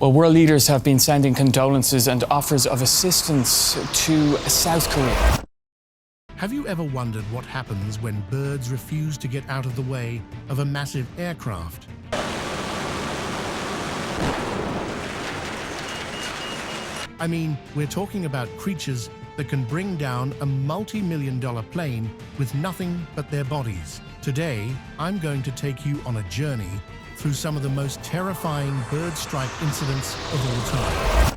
Well, world leaders have been sending condolences and offers of assistance to South Korea. Have you ever wondered what happens when birds refuse to get out of the way of a massive aircraft? I mean, we're talking about creatures that can bring down a multi-million-dollar plane with nothing but their bodies. Today, I'm going to take you on a journey through some of the most terrifying bird strike incidents of all time.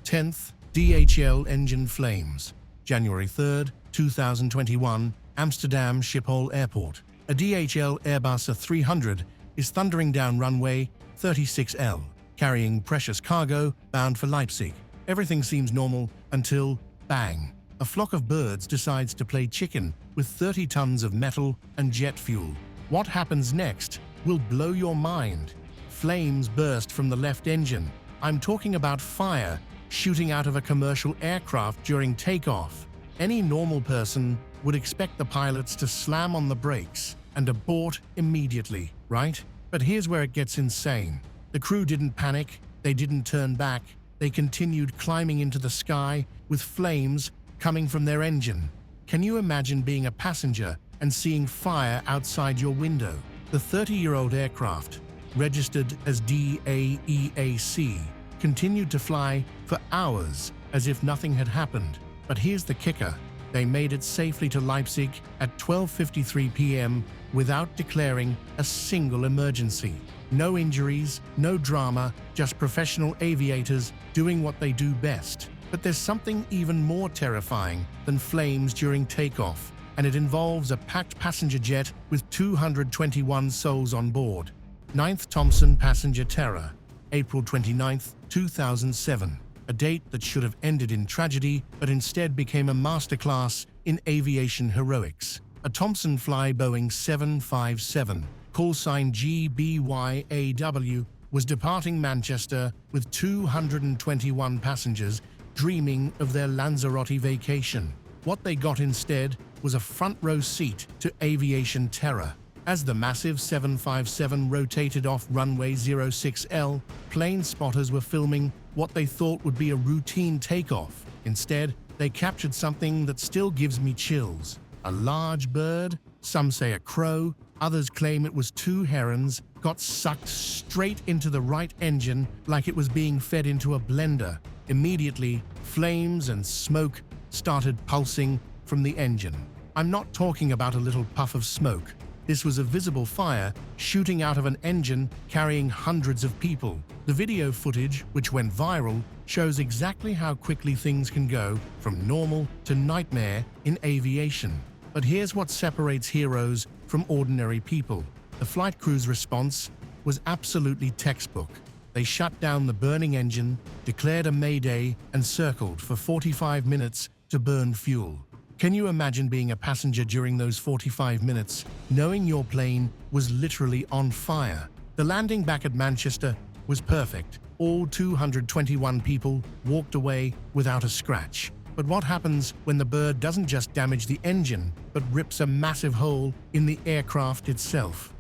10th, DHL engine flames. January 3rd, 2021, Amsterdam Schiphol Airport. A DHL Airbus A300 is thundering down runway 36L, carrying precious cargo bound for Leipzig. Everything seems normal until, bang, a flock of birds decides to play chicken with 30 tons of metal and jet fuel. What happens next will blow your mind. Flames burst from the left engine. I'm talking about fire shooting out of a commercial aircraft during takeoff. Any normal person would expect the pilots to slam on the brakes and abort immediately, right? But here's where it gets insane. The crew didn't panic, they didn't turn back, they continued climbing into the sky with flames coming from their engine. Can you imagine being a passenger and seeing fire outside your window? The 30-year-old aircraft, registered as DAEAC, continued to fly for hours as if nothing had happened. But here's the kicker. They made it safely to Leipzig at 12:53 p.m. without declaring a single emergency. No injuries, no drama, just professional aviators doing what they do best. But there's something even more terrifying than flames during takeoff, and it involves a packed passenger jet with 221 souls on board. 9th Thompson Passenger Terror, April 29, 2007. A date that should have ended in tragedy, but instead became a masterclass in aviation heroics. A Thompson Fly Boeing 757, call sign GBYAW, was departing Manchester with 221 passengers dreaming of their Lanzarote vacation. What they got instead was a front-row seat to aviation terror. As the massive 757 rotated off runway 06L, plane spotters were filming what they thought would be a routine takeoff. Instead, they captured something that still gives me chills. A large bird, some say a crow, others claim it was two herons, got sucked straight into the right engine like it was being fed into a blender. Immediately, flames and smoke started pulsing from the engine. I'm not talking about a little puff of smoke. This was a visible fire shooting out of an engine carrying hundreds of people. The video footage, which went viral, shows exactly how quickly things can go from normal to nightmare in aviation. But here's what separates heroes from ordinary people. The flight crew's response was absolutely textbook. They shut down the burning engine, declared a mayday, and circled for 45 minutes to burn fuel. Can you imagine being a passenger during those 45 minutes, knowing your plane was literally on fire? The landing back at Manchester was perfect. All 221 people walked away without a scratch. But what happens when the bird doesn't just damage the engine, but rips a massive hole in the aircraft itself?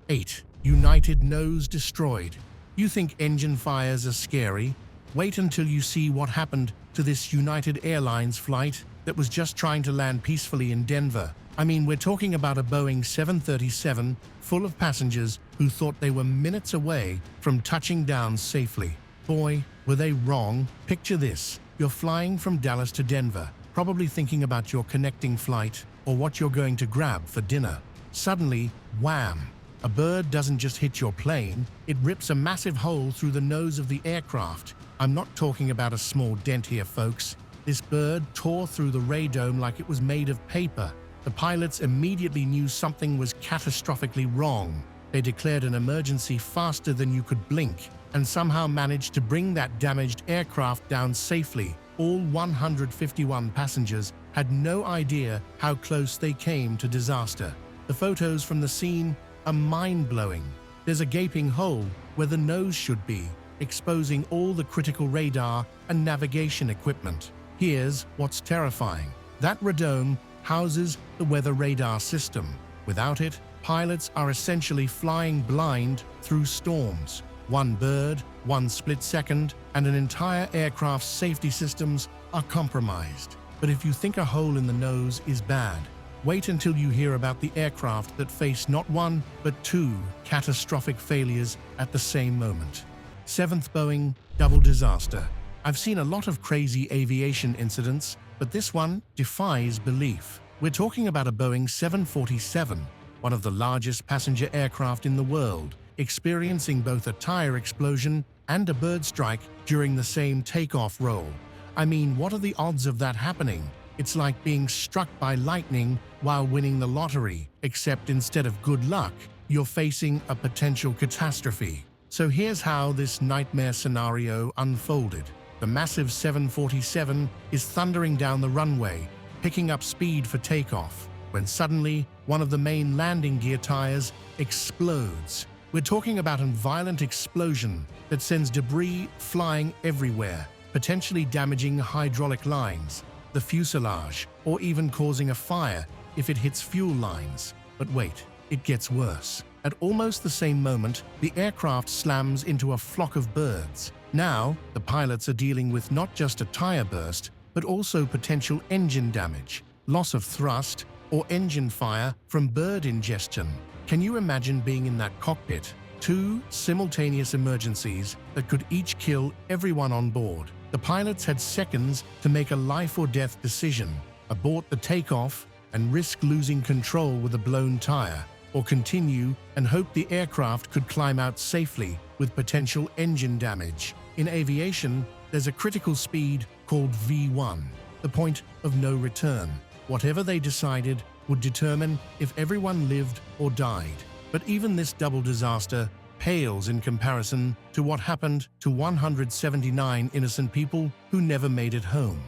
8. United nose destroyed. You think engine fires are scary? Wait until you see what happened to this United Airlines flight that was just trying to land peacefully in Denver. I mean, we're talking about a Boeing 737 full of passengers who thought they were minutes away from touching down safely. Boy, were they wrong. Picture this. You're flying from Dallas to Denver, probably thinking about your connecting flight or what you're going to grab for dinner. Suddenly, wham! A bird doesn't just hit your plane, it rips a massive hole through the nose of the aircraft. I'm not talking about a small dent here, folks. This bird tore through the radome like it was made of paper. The pilots immediately knew something was catastrophically wrong. They declared an emergency faster than you could blink, and somehow managed to bring that damaged aircraft down safely. All 151 passengers had no idea how close they came to disaster. The photos from the scene are mind-blowing. There's a gaping hole where the nose should be, exposing all the critical radar and navigation equipment. Here's what's terrifying. That radome houses the weather radar system. Without it, pilots are essentially flying blind through storms. One bird, One split second, and an entire aircraft's safety systems are compromised. But if you think a hole in the nose is bad, wait until you hear about the aircraft that faced not one, but two catastrophic failures at the same moment. 7th Boeing double disaster. I've seen a lot of crazy aviation incidents, but this one defies belief. We're talking about a Boeing 747, one of the largest passenger aircraft in the world, experiencing both a tire explosion and a bird strike during the same takeoff roll. I mean, what are the odds of that happening? It's like being struck by lightning while winning the lottery, except instead of good luck, you're facing a potential catastrophe. So here's how this nightmare scenario unfolded. The massive 747 is thundering down the runway, picking up speed for takeoff, when suddenly one of the main landing gear tires explodes. We're talking about a violent explosion that sends debris flying everywhere, potentially damaging hydraulic lines, the fuselage, or even causing a fire if it hits fuel lines. But wait, it gets worse. At almost the same moment, the aircraft slams into a flock of birds. Now, the pilots are dealing with not just a tire burst, but also potential engine damage, loss of thrust, or engine fire from bird ingestion. Can you imagine being in that cockpit? Two simultaneous emergencies that could each kill everyone on board. The pilots had seconds to make a life or death decision: abort the takeoff and risk losing control with a blown tire, or continue and hope the aircraft could climb out safely with potential engine damage. In aviation, there's a critical speed called V1, the point of no return. Whatever they decided would determine if everyone lived or died. But even this double disaster pales in comparison to what happened to 179 innocent people who never made it home.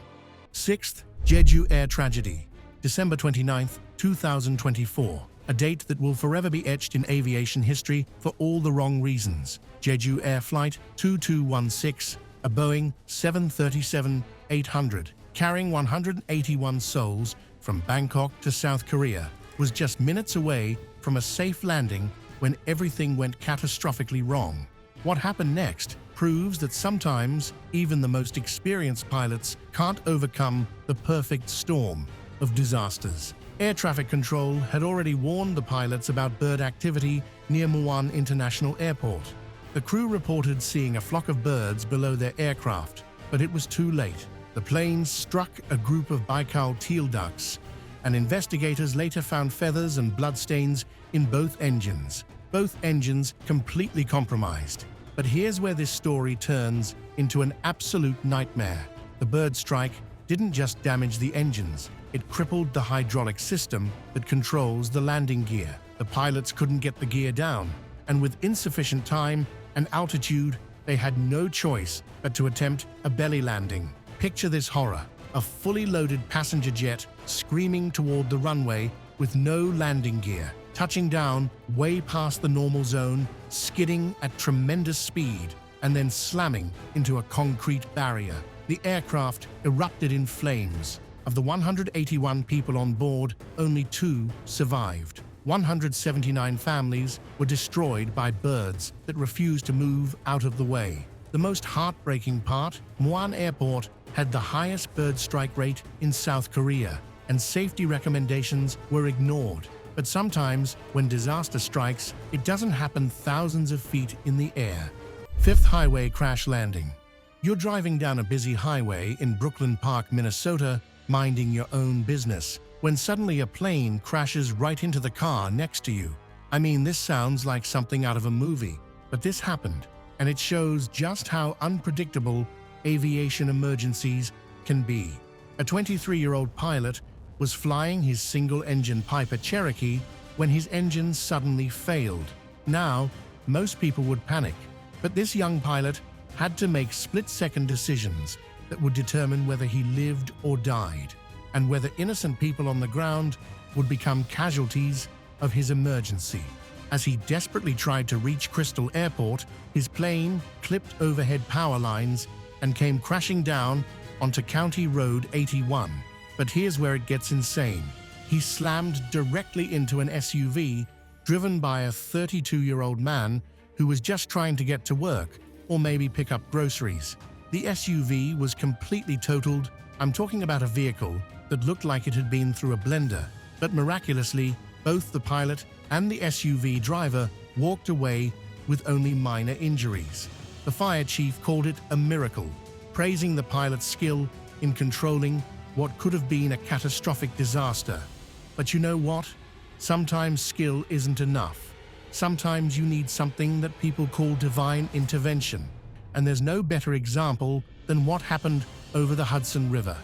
6th Jeju Air Tragedy, December 29, 2024. A date that will forever be etched in aviation history for all the wrong reasons. Jeju Air Flight 2216, a Boeing 737-800, carrying 181 souls from Bangkok to South Korea, was just minutes away from a safe landing when everything went catastrophically wrong. What happened next proves that sometimes even the most experienced pilots can't overcome the perfect storm of disasters. Air traffic control had already warned the pilots about bird activity near Muan International Airport. The crew reported seeing a flock of birds below their aircraft, but it was too late. The plane struck a group of Baikal teal ducks, and investigators later found feathers and bloodstains in both engines completely compromised. But here's where this story turns into an absolute nightmare. The bird strike didn't just damage the engines, it crippled the hydraulic system that controls the landing gear. The pilots couldn't get the gear down, and with insufficient time and altitude, they had no choice but to attempt a belly landing. Picture this horror: a fully loaded passenger jet screaming toward the runway with no landing gear, touching down way past the normal zone, skidding at tremendous speed, and then slamming into a concrete barrier. The aircraft erupted in flames. Of the 181 people on board, only 2 survived. 179 families were destroyed by birds that refused to move out of the way. The most heartbreaking part, Muan Airport had the highest bird strike rate in South Korea, and safety recommendations were ignored. But sometimes, when disaster strikes, it doesn't happen thousands of feet in the air. 5th Highway Crash Landing. You're driving down a busy highway in Brooklyn Park, Minnesota, minding your own business, when suddenly a plane crashes right into the car next to you. I mean, this sounds like something out of a movie, but this happened, and it shows just how unpredictable aviation emergencies can be. A 23-year-old pilot was flying his single-engine Piper Cherokee when his engine suddenly failed. Now, most people would panic, but this young pilot had to make split-second decisions that would determine whether he lived or died, and whether innocent people on the ground would become casualties of his emergency. As he desperately tried to reach Crystal Airport, his plane clipped overhead power lines and came crashing down onto County Road 81. But here's where it gets insane. He slammed directly into an SUV driven by a 32-year-old man who was just trying to get to work, or maybe pick up groceries. The SUV was completely totaled. I'm talking about a vehicle that looked like it had been through a blender, but miraculously, both the pilot and the SUV driver walked away with only minor injuries. The fire chief called it a miracle, praising the pilot's skill in controlling what could have been a catastrophic disaster. But you know what? Sometimes skill isn't enough. Sometimes you need something that people call divine intervention. And there's no better example than what happened over the Hudson River.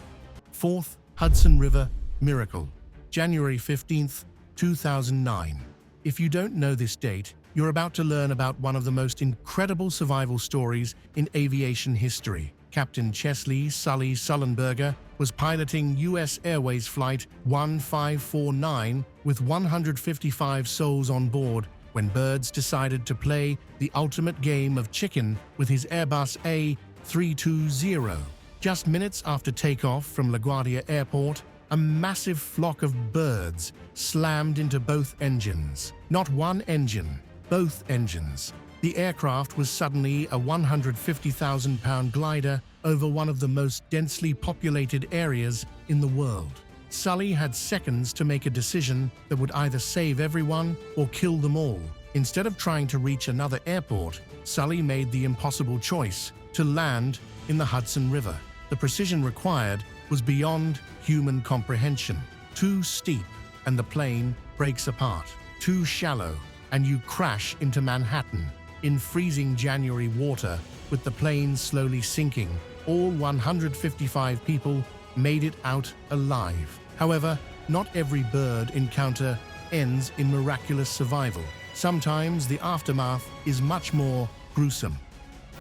Fourth Hudson River Miracle, January 15th, 2009. If you don't know this date, you're about to learn about one of the most incredible survival stories in aviation history. Captain Chesley Sully Sullenberger was piloting U.S. Airways Flight 1549 with 155 souls on board when birds decided to play the ultimate game of chicken with his Airbus A320. Just minutes after takeoff from LaGuardia Airport, a massive flock of birds slammed into both engines. Not one engine, both engines. The aircraft was suddenly a 150,000-pound glider over one of the most densely populated areas in the world. Sully had seconds to make a decision that would either save everyone or kill them all. Instead of trying to reach another airport, Sully made the impossible choice to land in the Hudson River. The precision required was beyond human comprehension. Too steep, and the plane breaks apart. Too shallow, and you crash into Manhattan in freezing January water with the plane slowly sinking. All 155 people made it out alive. However, not every bird encounter ends in miraculous survival. Sometimes the aftermath is much more gruesome.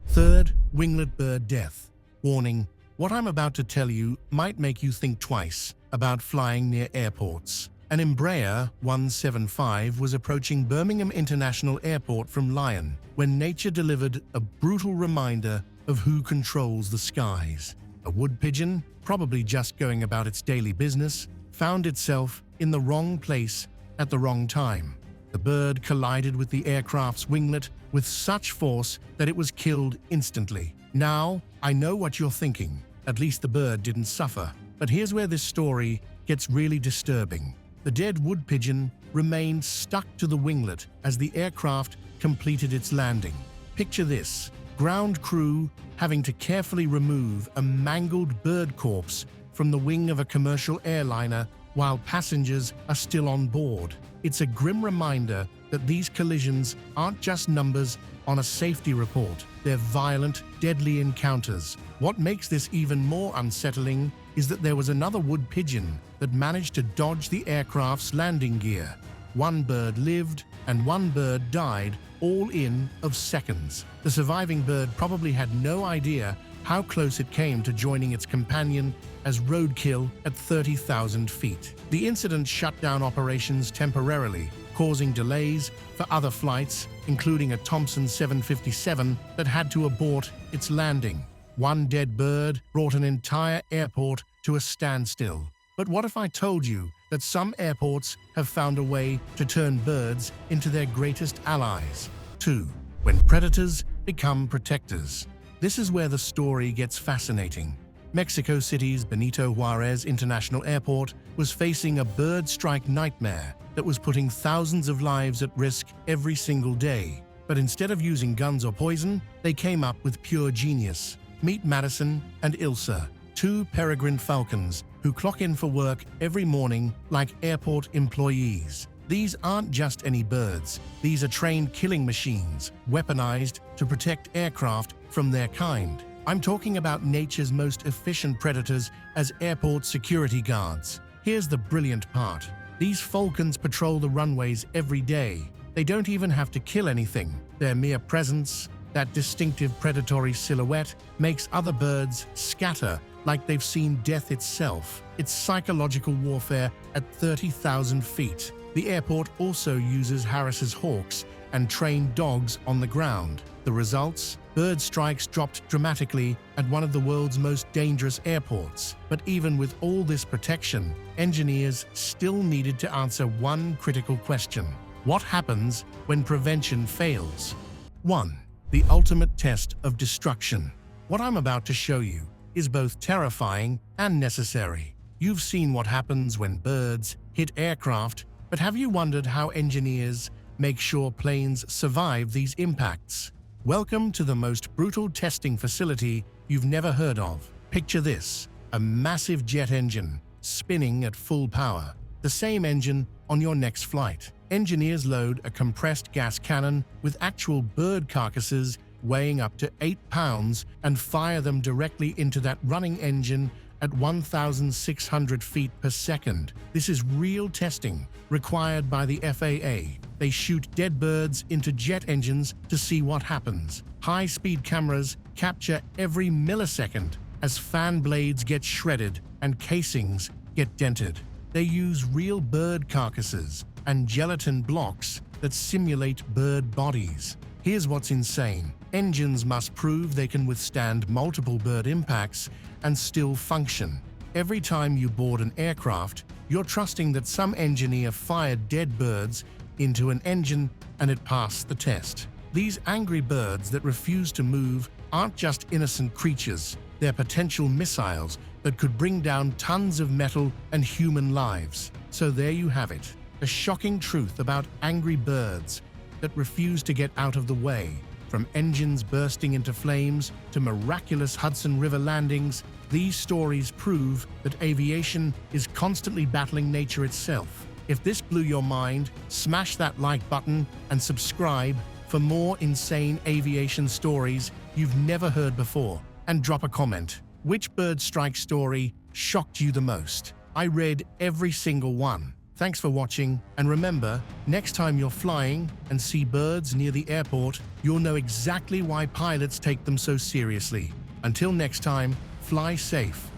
Third, winglet bird death. Warning, what I'm about to tell you might make you think twice about flying near airports. An Embraer 175 was approaching Birmingham International Airport from Lyon when nature delivered a brutal reminder of who controls the skies. A wood pigeon, probably just going about its daily business, found itself in the wrong place at the wrong time. The bird collided with the aircraft's winglet with such force that it was killed instantly. Now, I know what you're thinking. At least the bird didn't suffer. But here's where this story gets really disturbing. The dead wood pigeon remained stuck to the winglet as the aircraft completed its landing. Picture this: ground crew having to carefully remove a mangled bird corpse from the wing of a commercial airliner while passengers are still on board. It's a grim reminder that these collisions aren't just numbers on a safety report. They're violent, deadly encounters. What makes this even more unsettling is that there was another wood pigeon that managed to dodge the aircraft's landing gear. One bird lived and one bird died, all in of seconds. The surviving bird probably had no idea how close it came to joining its companion as roadkill at 30,000 feet. The incident shut down operations temporarily, causing delays for other flights, including a Thompson 757 that had to abort its landing. One dead bird brought an entire airport to a standstill. But what if I told you that some airports have found a way to turn birds into their greatest allies? 2. When predators become protectors. This is where the story gets fascinating. Mexico City's Benito Juarez International Airport was facing a bird strike nightmare that was putting thousands of lives at risk every single day. But instead of using guns or poison, they came up with pure genius. Meet Madison and Ilsa, two peregrine falcons who clock in for work every morning like airport employees. These aren't just any birds. These are trained killing machines, weaponized to protect aircraft from their kind. I'm talking about nature's most efficient predators as airport security guards. Here's the brilliant part. These falcons patrol the runways every day. They don't even have to kill anything. Their mere presence, that distinctive predatory silhouette, makes other birds scatter like they've seen death itself. It's psychological warfare at 30,000 feet. The airport also uses Harris's Hawks and trained dogs on the ground. The results? Bird strikes dropped dramatically at one of the world's most dangerous airports. But even with all this protection, engineers still needed to answer one critical question. What happens when prevention fails? 1. the ultimate test of destruction. What I'm about to show you is both terrifying and necessary. You've seen what happens when birds hit aircraft, but have you wondered how engineers make sure planes survive these impacts? Welcome to the most brutal testing facility you've never heard of. Picture this, a massive jet engine spinning at full power. The same engine on your next flight. Engineers load a compressed gas cannon with actual bird carcasses weighing up to 8 pounds and fire them directly into that running engine at 1,600 feet per second. This is real testing required by the FAA. They shoot dead birds into jet engines to see what happens. High-speed cameras capture every millisecond as fan blades get shredded and casings get dented. They use real bird carcasses and gelatin blocks that simulate bird bodies. Here's what's insane. Engines must prove they can withstand multiple bird impacts and still function. Every time you board an aircraft, you're trusting that some engineer fired dead birds into an engine and it passed the test. These angry birds that refuse to move aren't just innocent creatures, they're potential missiles that could bring down tons of metal and human lives. So there you have it, a shocking truth about angry birds that refuse to get out of the way. From engines bursting into flames to miraculous Hudson River landings, these stories prove that aviation is constantly battling nature itself. If this blew your mind, smash that like button and subscribe for more insane aviation stories you've never heard before. And drop a comment. Which bird strike story shocked you the most? I read every single one. Thanks for watching, and remember, next time you're flying and see birds near the airport, you'll know exactly why pilots take them so seriously. Until next time, fly safe.